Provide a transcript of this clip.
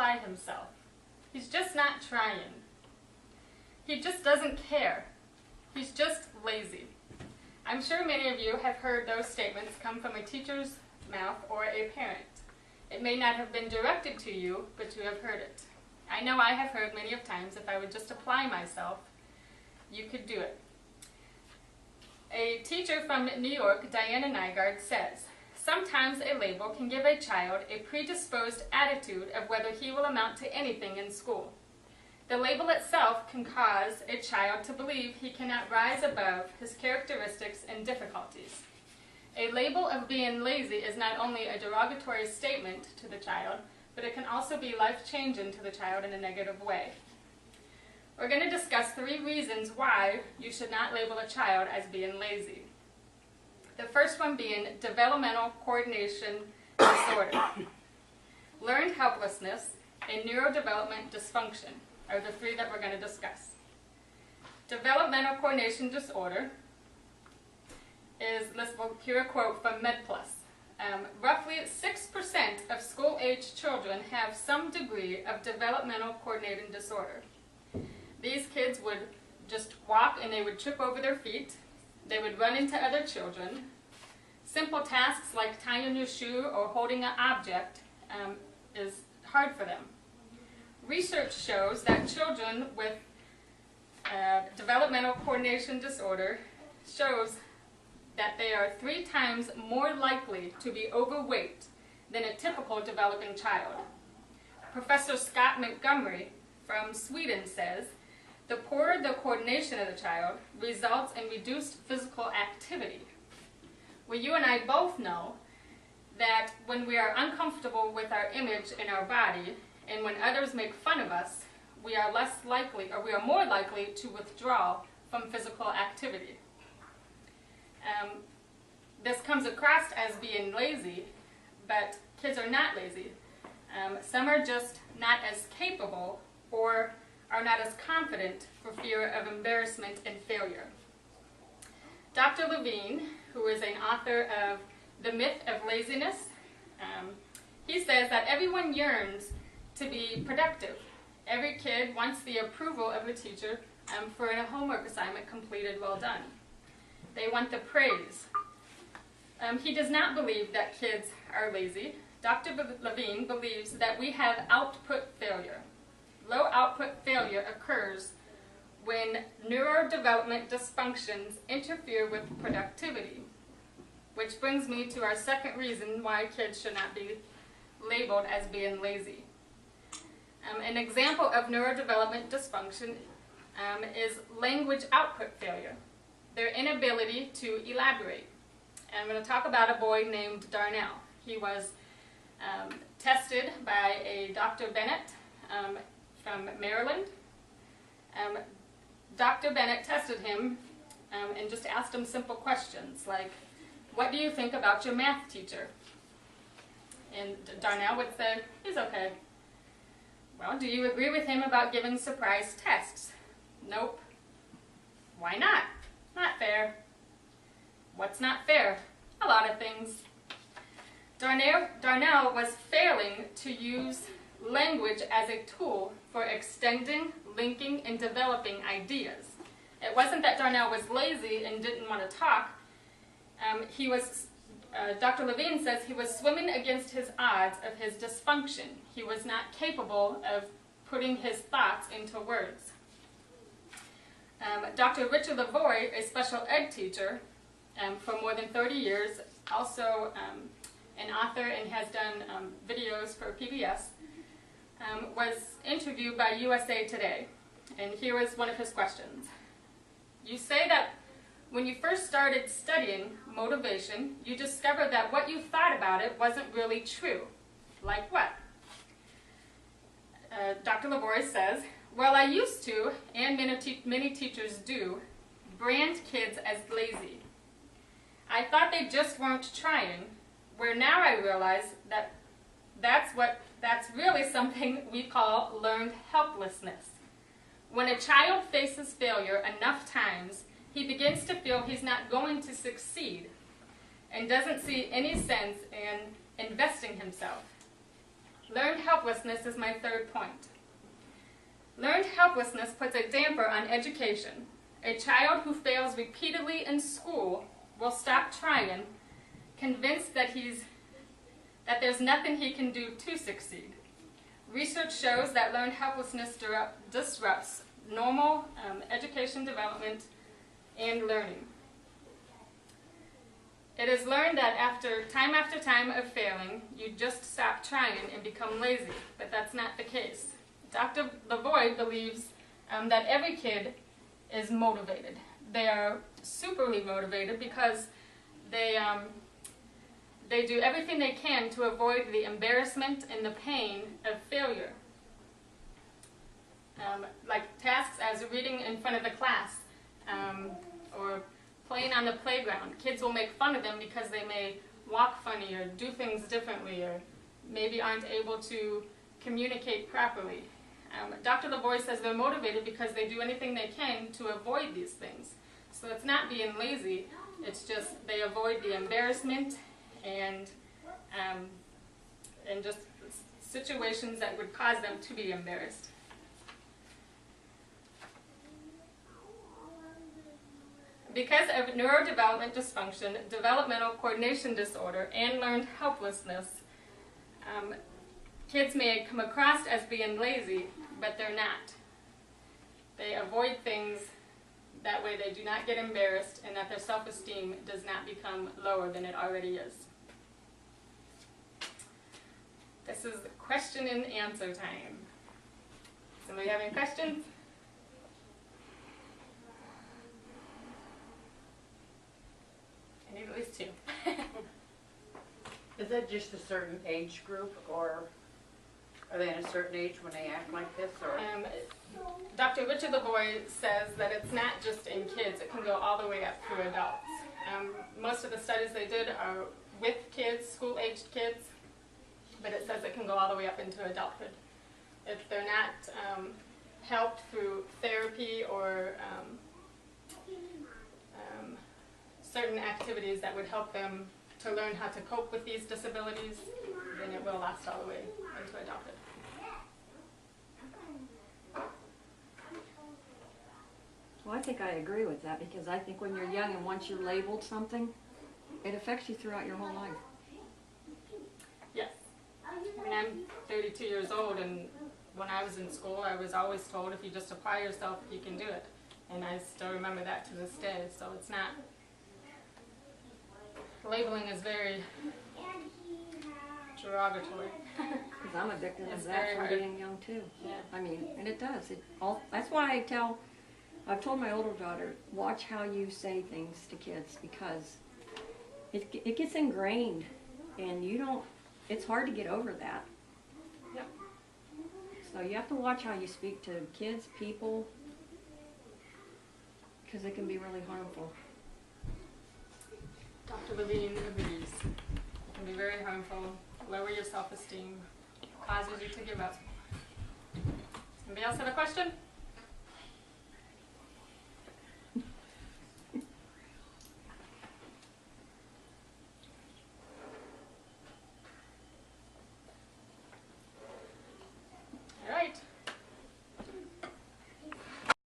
apply himself. He's just not trying. He just doesn't care. He's just lazy. I'm sure many of you have heard those statements come from a teacher's mouth or a parent. It may not have been directed to you, but you have heard it. I know I have heard many of times, if I would just apply myself, you could do it. A teacher from New York, Diana Nygaard, says, sometimes a label can give a child a predisposed attitude of whether he will amount to anything in school. The label itself can cause a child to believe he cannot rise above his characteristics and difficulties. A label of being lazy is not only a derogatory statement to the child, but it can also be life-changing to the child in a negative way. We're going to discuss 3 reasons why you should not label a child as being lazy. The first one being developmental coordination disorder. Learned helplessness and neurodevelopment dysfunction are the 3 that we're going to discuss. Developmental coordination disorder is, here's a quote from MedPlus. Roughly 6% of school-age children have some degree of developmental coordinating disorder. These kids would just walk and they would trip over their feet. They would run into other children. Simple tasks like tying a new shoe or holding an object is hard for them. Research shows that children with developmental coordination disorder shows that they are 3 times more likely to be overweight than a typical developing child. Professor Scott Montgomery from Sweden says, the poorer the coordination of the child results in reduced physical activity. Well, you and I both know that when we are uncomfortable with our image in our body, and when others make fun of us, we are less likely, or we are more likely to withdraw from physical activity. This comes across as being lazy, but kids are not lazy. Some are just not as capable or are not as confident for fear of embarrassment and failure. Dr. Levine, who is an author of The Myth of Laziness, he says that everyone yearns to be productive. Every kid wants the approval of a teacher for a homework assignment completed well done. They want the praise. He does not believe that kids are lazy. Dr. Levine believes that we have output failure. Low output failure occurs when neurodevelopment dysfunctions interfere with productivity. Which brings me to our second reason why kids should not be labeled as being lazy. An example of neurodevelopment dysfunction is language output failure, their inability to elaborate. And I'm going to talk about a boy named Darnell. He was tested by a Dr. Bennett from Maryland. Dr. Bennett tested him and just asked him simple questions like, what do you think about your math teacher? And Darnell would say, he's okay. Well, do you agree with him about giving surprise tests? Nope. Why not? Not fair. What's not fair? A lot of things. Darnell was failing to use language as a tool for extending, linking, and developing ideas. It wasn't that Darnell was lazy and didn't want to talk. Dr. Levine says he was swimming against his odds of his dysfunction. He was not capable of putting his thoughts into words. Dr. Richard Lavoie, a special ed teacher for more than 30 years, also an author and has done videos for PBS, was interviewed by USA Today. And here is one of his questions. You say that when you first started studying motivation, you discovered that what you thought about it wasn't really true. Like what? Dr. Lavoie says, well, I used to, and many teachers do, brand kids as lazy. I thought they just weren't trying, where now I realize that that's really something we call learned helplessness. When a child faces failure enough times, he begins to feel he's not going to succeed and doesn't see any sense in investing himself. Learned helplessness is my third point. Learned helplessness puts a damper on education. A child who fails repeatedly in school will stop trying, convinced that there's nothing he can do to succeed. Research shows that learned helplessness disrupts normal education development and learning. It is learned that after time of failing, you just stop trying and become lazy, but that's not the case. Dr. Lavoie believes that every kid is motivated. They are superly motivated because they do everything they can to avoid the embarrassment and the pain of failure. Like tasks as reading in front of the class or playing on the playground. Kids will make fun of them because they may walk funny or do things differently or maybe aren't able to communicate properly. Dr. Lavoie says they're motivated because they do anything they can to avoid these things. So it's not being lazy, it's just they avoid the embarrassment and just situations that would cause them to be embarrassed. Because of neurodevelopment dysfunction, developmental coordination disorder, and learned helplessness, kids may come across as being lazy, but they're not. They avoid things, that way they do not get embarrassed, and that their self-esteem does not become lower than it already is. This is question and answer time. Somebody have any questions? I need at least two. Is that just a certain age group, or are they at a certain age when they act like this? Or Dr. Richard Lavoie says that it's not just in kids, it can go all the way up through adults. Most of the studies they did are with kids, school-aged kids, but it says it can go all the way up into adulthood. If they're not helped through therapy or certain activities that would help them to learn how to cope with these disabilities, then it will last all the way into adulthood. Well, I think I agree with that, because I think when you're young and once you're labeled something, it affects you throughout your whole life. Yes. I mean, I'm 32 years old, and when I was in school, I was always told if you just apply yourself, you can do it. And I still remember that to this day, so it's not... Labeling is very derogatory. Because I'm a victim It's of that very from hard. being young too. Yeah. I mean, and it does. That's why I've told my older daughter, watch how you say things to kids, because it gets ingrained, and it's hard to get over that. Yep. So you have to watch how you speak to kids, people, because it can be really harmful. Dr. Levine agrees. It can be very harmful, lower your self-esteem, causes you to give up. Somebody else have a question?